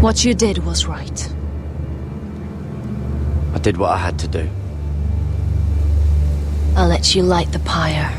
What you did was right. I did what I had to do. I'll let you light the pyre.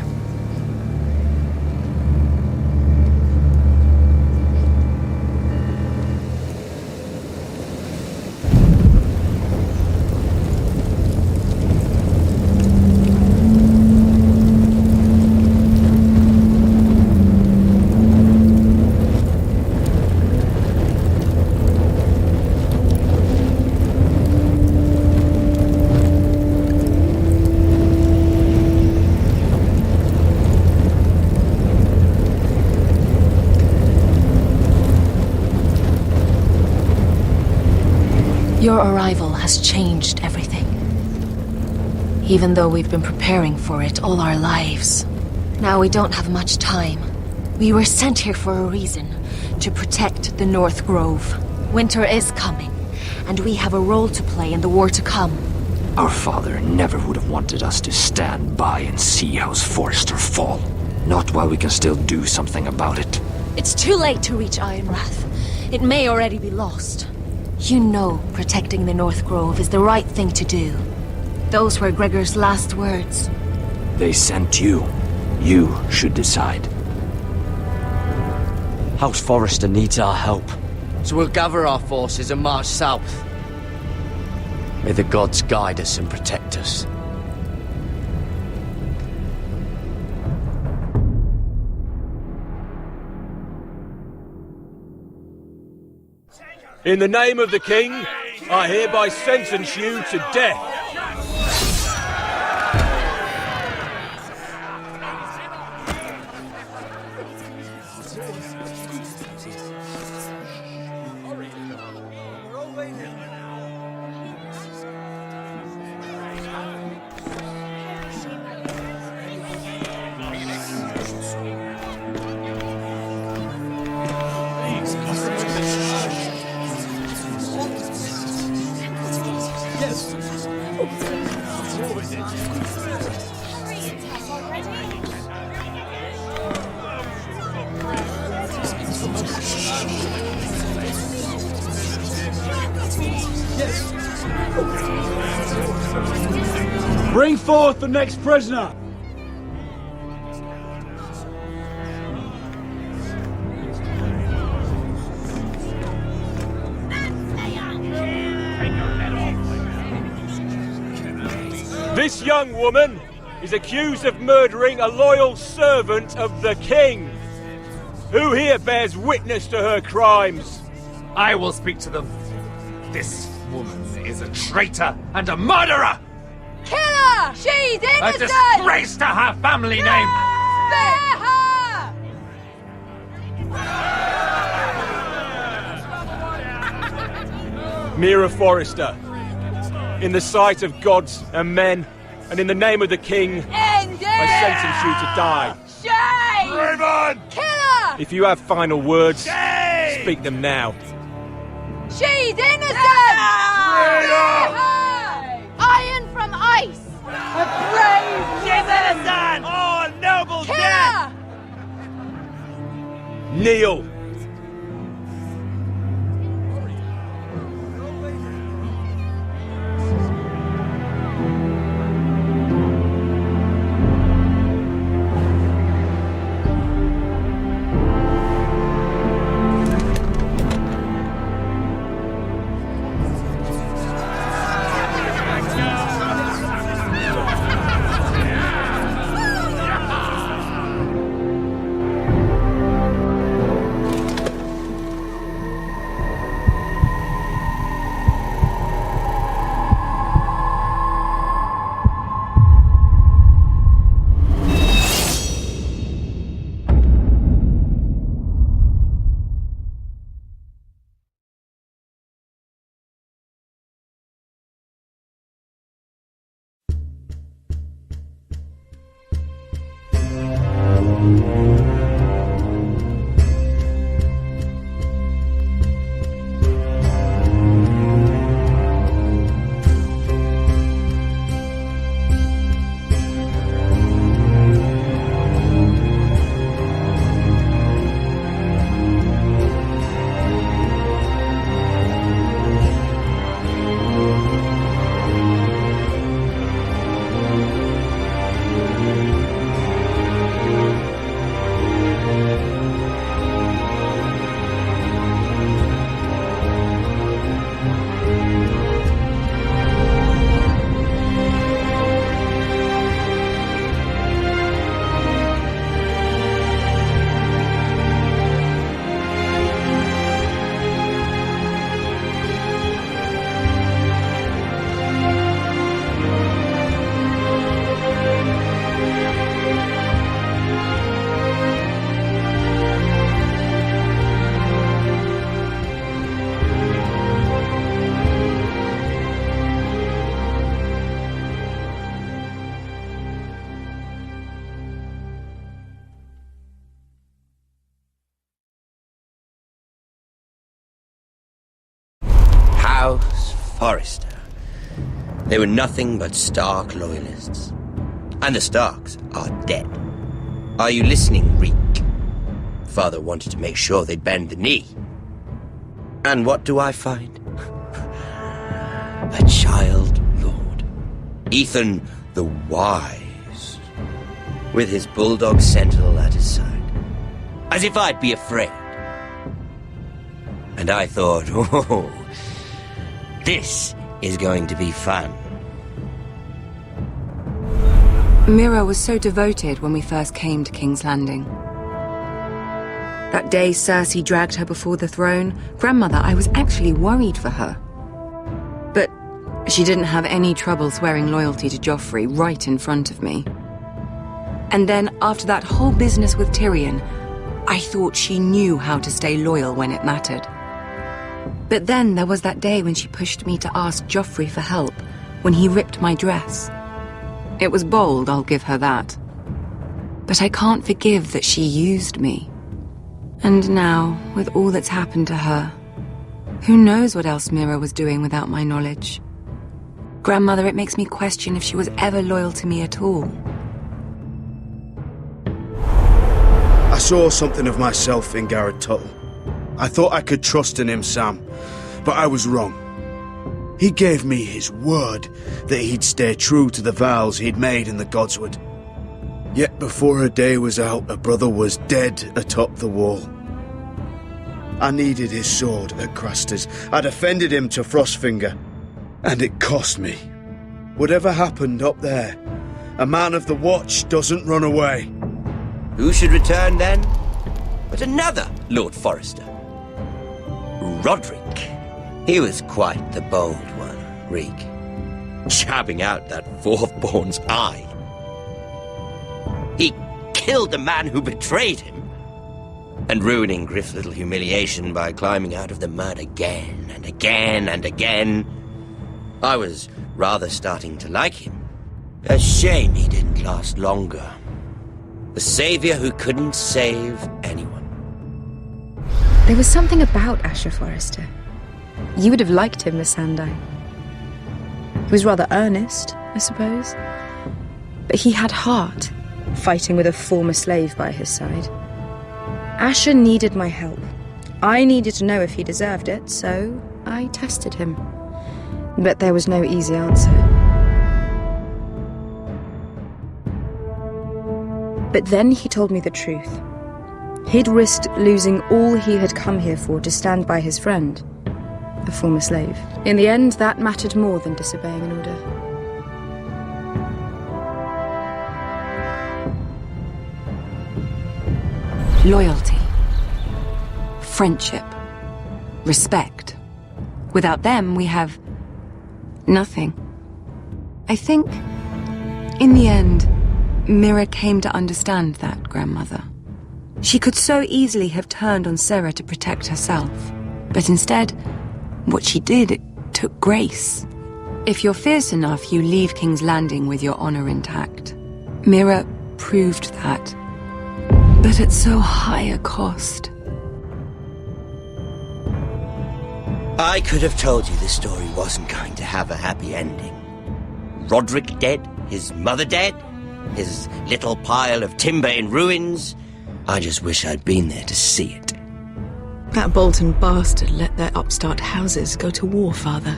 Your arrival has changed everything. Even though we've been preparing for it all our lives. Now we don't have much time. We were sent here for a reason. To protect the North Grove. Winter is coming, and we have a role to play in the war to come. Our father never would have wanted us to stand by and see House Forrester fall. Not while we can still do something about it. It's too late to reach Ironwrath. It may already be lost. You know protecting the North Grove is the right thing to do. Those were Gregor's last words. They sent you. You should decide. House Forrester needs our help. So we'll gather our forces and march south. May the gods guide us and protect us. In the name of the king, I hereby sentence you to death. Bring forth the next prisoner! This young woman is accused of murdering a loyal servant of the king. Who here bears witness to her crimes? I will speak to them. This woman is a traitor and a murderer! Kill her! She's A innocent! disgrace to her family name! Spare her! Mira Forrester, in the sight of gods and men, and in the name of the king, End it! I sentence you to die. Shame! Raymond! Kill her! If you have final words, Shame! speak them now. She's innocent! Traitor! Iron from ice! A brave She's innocent! Oh, noble Kill death! her! Kneel! Forrester. They were nothing but Stark loyalists. And the Starks are dead. Are you listening, Reek? Father wanted to make sure they'd bend the knee. And what do I find? A child lord. Ethan the Wise. With his bulldog sentinel at his side. As if I'd be afraid. And I thought, oh, this is going to be fun. Mira was so devoted when we first came to King's Landing. That day Cersei dragged her before the throne, Grandmother, I was actually worried for her. But she didn't have any trouble swearing loyalty to Joffrey right in front of me. And then, after that whole business with Tyrion, I thought she knew how to stay loyal when it mattered. But then there was that day when she pushed me to ask Joffrey for help, when he ripped my dress. It was bold, I'll give her that. But I can't forgive that she used me. And now, with all that's happened to her, who knows what else Mira was doing without my knowledge? Grandmother, it makes me question if she was ever loyal to me at all. I saw something of myself in Garrett Tuttle. I thought I could trust in him, Sam, but I was wrong. He gave me his word that he'd stay true to the vows he'd made in the Godswood. Yet before a day was out, a brother was dead atop the wall. I needed his sword at Craster's. I defended him to Frostfinger, and it cost me. Whatever happened up there, a man of the Watch doesn't run away. Who should return then? But another Lord Forrester. Roderick. He was quite the bold one, Reek. Jabbing out that fourth-born's eye. He killed the man who betrayed him. And ruining Griff's little humiliation by climbing out of the mud again and again and again. I was rather starting to like him. A shame he didn't last longer. The savior who couldn't save anyone. There was something about Asher Forrester. You would have liked him, Miss Sandai. He was rather earnest, I suppose. But he had heart, fighting with a former slave by his side. Asher needed my help. I needed to know if he deserved it, so I tested him. But there was no easy answer. But then he told me the truth. He'd risked losing all he had come here for to stand by his friend, a former slave. In the end, that mattered more than disobeying an order. Loyalty. Friendship. Respect. Without them, we have nothing. I think, in the end, Mira came to understand that, Grandmother. She could so easily have turned on Sarah to protect herself. But instead, what she did, it took grace. If you're fierce enough, you leave King's Landing with your honor intact. Mira proved that. But at so high a cost. I could have told you this story wasn't going to have a happy ending. Roderick dead, his mother dead, his little pile of timber in ruins. I just wish I'd been there to see it. That Bolton bastard let their upstart houses go to war, Father.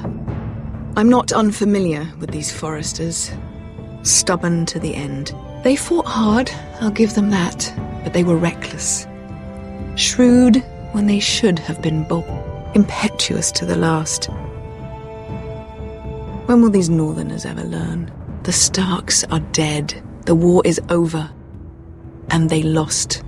I'm not unfamiliar with these Forresters. Stubborn to the end. They fought hard, I'll give them that, but they were reckless. Shrewd when they should have been bold. Impetuous to the last. When will these Northerners ever learn? The Starks are dead. The war is over. And they lost.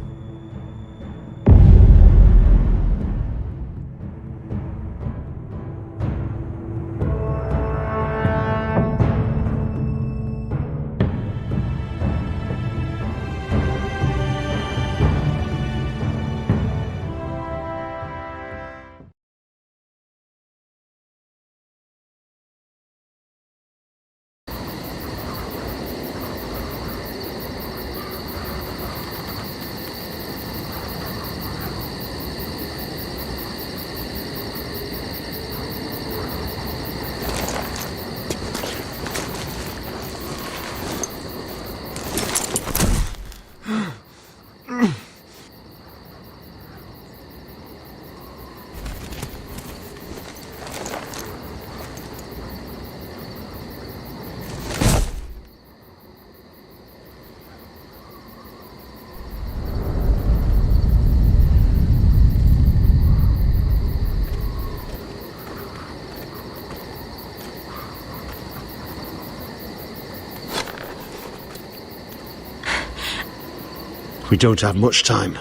We don't have much time.